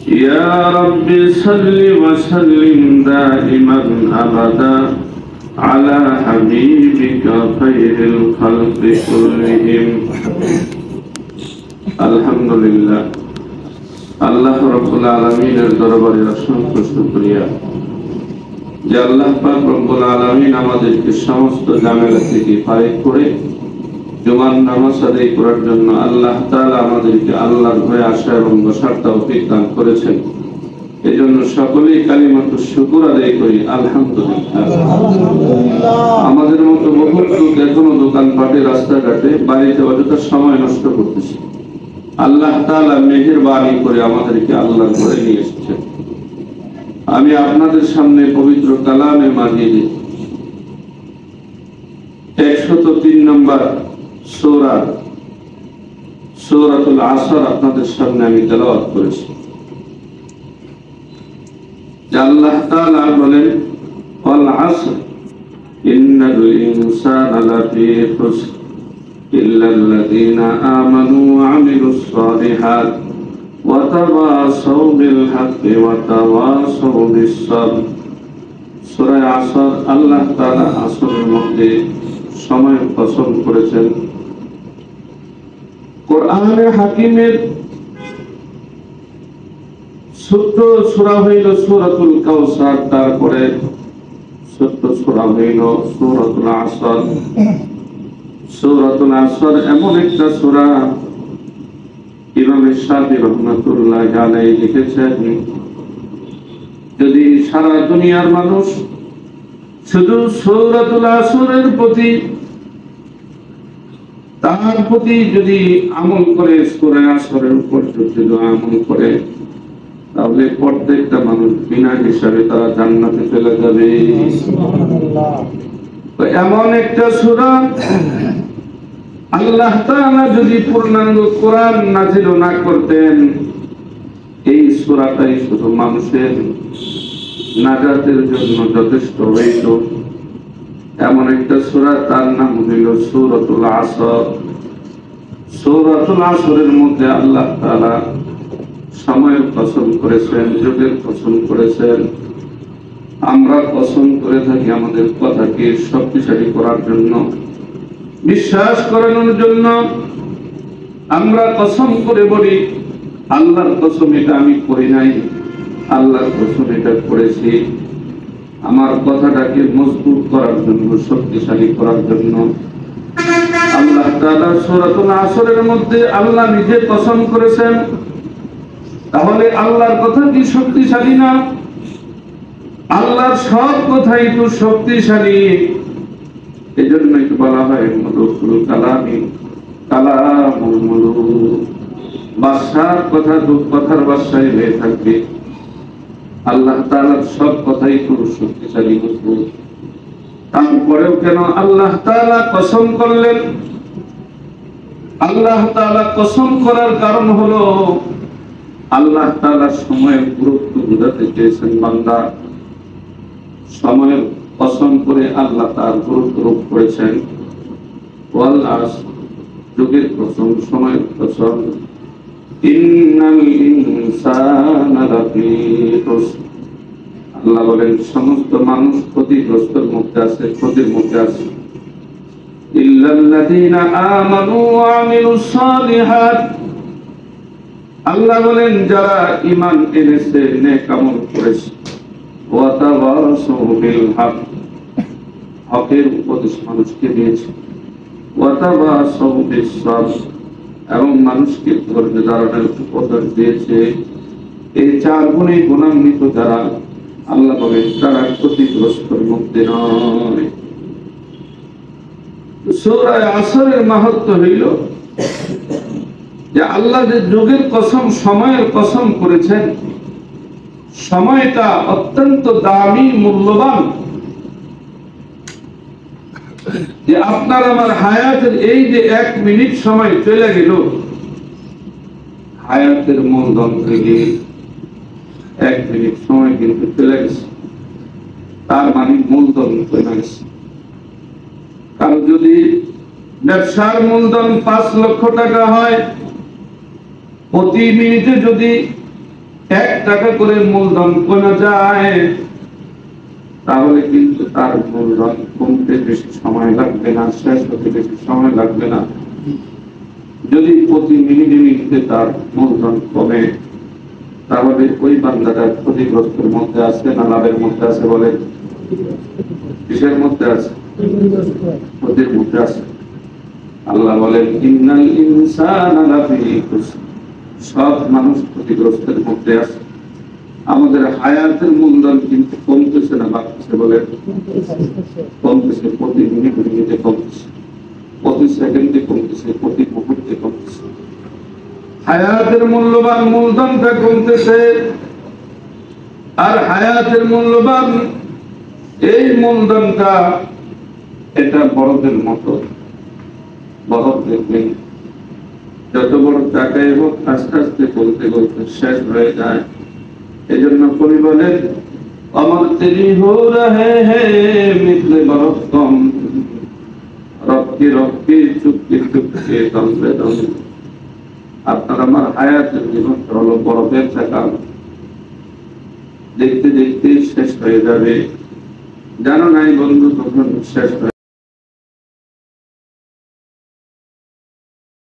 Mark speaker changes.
Speaker 1: يا رب صل وسلم دائما أبدا على حبيبك خير الخلق كلهم الحمد لله আল্লাহ রাব্বুল আলামিনের দরবারে অসংখ্য শুকরিয়া যে আল্লাহ পাক রব্বুল আলামিন আমাদেরকে সমস্ত ঝামেলা থেকে ফারিগ করে জুমার নামাজ আদায় করার জন্য আল্লাহ তাআলা আমাদেরকে আল্লাহর ভয়ে আসা এবং বসার তৌফিক দান করেছেন। এজন্য সকলেই কালিমাতুশ শুকর আদায় করি আলহামদুলিল্লাহ। আমাদের মতো বহু লোক এখনো দোকানপাটে রাস্তাঘাটে বাড়িতে অযথা সময় নষ্ট করতেছে। আল্লাহ তাআলা মেহেরবানি করে আমাদেরকে আল্লাহর ঘরে নিয়ে এসেছেন। আমি আপনাদের সামনে পবিত্র কালামে মাজিদ 103 নম্বর সূরাতুল আসর আপনাদের সামনে আমি তেলাওয়াত করেছি। আল্লাহ তাআলা বলেন ওয়াল আসর ইন্নাল ইনসানা লাফি খুসর ইল্লাল্লাযীনা আমানু ওয়া আমিলুস সালিহাত ওয়া তাওয়াসাউ বিল হাক্কি ওয়া তাওয়াসাউ বিস সাবর। সূরা আসর আল্লাহ তাআলা আসরের মধ্যে সময় পছন্দ করেছেন। কোরআনে হাকিমের ছোট্ট সূরা হইল সূরাতুল কাউসার, তারপরে ছোট্ট সূরা হইল সূরাতুল আসর। সূরাতুল আসর এমন একটা সূরা, ইমাম শাফি রাহমাতুল্লাহ আলাইহি লিখেছেন, যদি সারা দুনিয়ার মানুষ শুধু সূরাতুল আসরের প্রতি তার প্রতি যদি আমল করে, সূরা আসরের উপর যদি আমল করে, তাহলে প্রত্যেকটা মানুষ বিনা হিসাবে তারা জান্নাতে চলে যাবে। তো এমন একটা সূরা আল্লাহ তাআলা যদি পূর্ণাঙ্গ কোরআন নাযিল না করতেন, এই সূরাটাই শুধু মানুষের নাজাতের জন্য যথেষ্ট হইত। এমন একটা সূরা, তার নাম হইল সূরাতুল আসর। সূরাতুল আসরের মধ্যে আল্লাহ তাআলা সময়ের কসম করেছেন, যুগের কসম করেছেন। আমরা কসম করে থাকি আমাদের কথাকে শক্তিশালী করার জন্য, বিশ্বাস করানোর জন্য। আমরা কসম করে বলি, আল্লাহর কসম এটা আমি করি নাই, আল্লাহর কসম এটা করেছি। আমার কথাটাকে মজবুত করার জন্য, শক্তিশালী করার জন্য আল্লাহ তাআলা সূরাতুল আসরের মধ্যে আল্লাহ নিজে কসম করেছেন। তাহলে আল্লাহর কথা কি শক্তিশালী না? আল্লাহর সব কথাই তো শক্তিশালী। এজন্যই তো বলা হয় মুলুকুল কালামি কালামুল মুলুক, বাদশার কথা তো কথার বাদশাই হয়ে থাকবে। আল্লাহ তাআলার সব কথাই তো শক্তিশালী মজবুত। তারপরেও কেন আল্লাহ তাআলা কসম করলেন? আল্লাহ তাআলা কসম করার কারণ হলো আল্লাহ তাআলা সময়ের গুরুত্ব বোঝাতে চেয়েছেন। বান্দা সময়ের কসম করে আল্লাহ তার গুরুত্ব রূপ করেছেন। ওয়াল আসর, যুগের কসম, সময়ের কসম। ইন্নাল ইনসানা লাফি খুসর, আল্লাহ বলেন সমস্ত মানুষ ক্ষতিগ্রস্তের মধ্যে আছে, ক্ষতির মধ্যে আছে। ইল্লাল্লাযীনা আমানু ওয়া আমিলুস সালিহাত, আল্লাহ বলেন যারা ঈমান এনেছে, নেক আমল করেছে। ওয়া তাওয়াসাউ বিল হক, হকের উপদেশ মানুষকে দিয়েছে। ওয়া তাওয়াসাউ বিস সাবর, এবং মানুষকে ধৈর্য ধারণের উপদেশ দিয়েছে। এই চার গুণে গুণান্বিত যারা, আল্লাহ বলেন তারা ক্ষতিগ্রস্তের মধ্যে নয়। সূরা আসরের মাহাত্ম্য হইল যে আল্লাহ যে যুগের কসম, সময়ের কসম করেছেন, সময়টা অত্যন্ত দামি, মূল্যবান। যে আপনার আমার হায়াতের এই যে 1 মিনিট সময় চলে গেল, হায়াতের মূলধন থেকে 1 মিনিট সময় কিন্তু চলে গেছে, তার মানে মূলধন চলে গেছে। কারণ যদি ব্যবসার মূলধন 5 লক্ষ টাকা হয়, প্রতি মিনিটে যদি 1 টাকা করে মূলধন কমে যায়, তাহলে কিন্তু তার মূলধন কমতে বেশি সময় লাগবে না, শেষ হতে বেশি সময় লাগবে না। যদি প্রতি মিনিটে মিনিটে তার মূলধন কমে, তাহলে ওই বান্দাটা ক্ষতিগ্রস্তের মধ্যে আছে না লাভের মধ্যে আছে? বলে কিসের মধ্যে আছে? ক্ষতির মধ্যে আছে। আল্লাহ বলেন ইন্নাল ইনসানা লাফি খুসর, সব মানুষ ক্ষতিগ্রস্তের মধ্যে আছে। আমাদের হায়াতের মূলধন কিন্তু কমতেছে না বাড়তেছে? বলে কমতেছে, প্রতি মিনিটে মিনিটে কমতেছে, প্রতি সেকেন্ডে কমতেছে, প্রতি মুহূর্তে কমতেছে। হায়াতের মূল্যবান মূলধনটা কমতেছে। আর হায়াতের মূল্যবান এই মূলধনটা, এটা বড়দের মতো, বড় দেখবেন যত বড় টাকাই হোক আস্তে আস্তে বলতে বলতে শেষ হয়ে যায়। এই জন্য কবি বলেন অমর তেরি হো রহে হ্যায় মিথলে বরফ কম, রবকে রবকে চুপকে চুপকে দমে দমে। আপনার আমার হায়াতের জীবনটা হলো বরফের চাকা, দেখতে দেখতে শেষ হয়ে যাবে, জানো নাই বন্ধু কখন শেষ হয়ে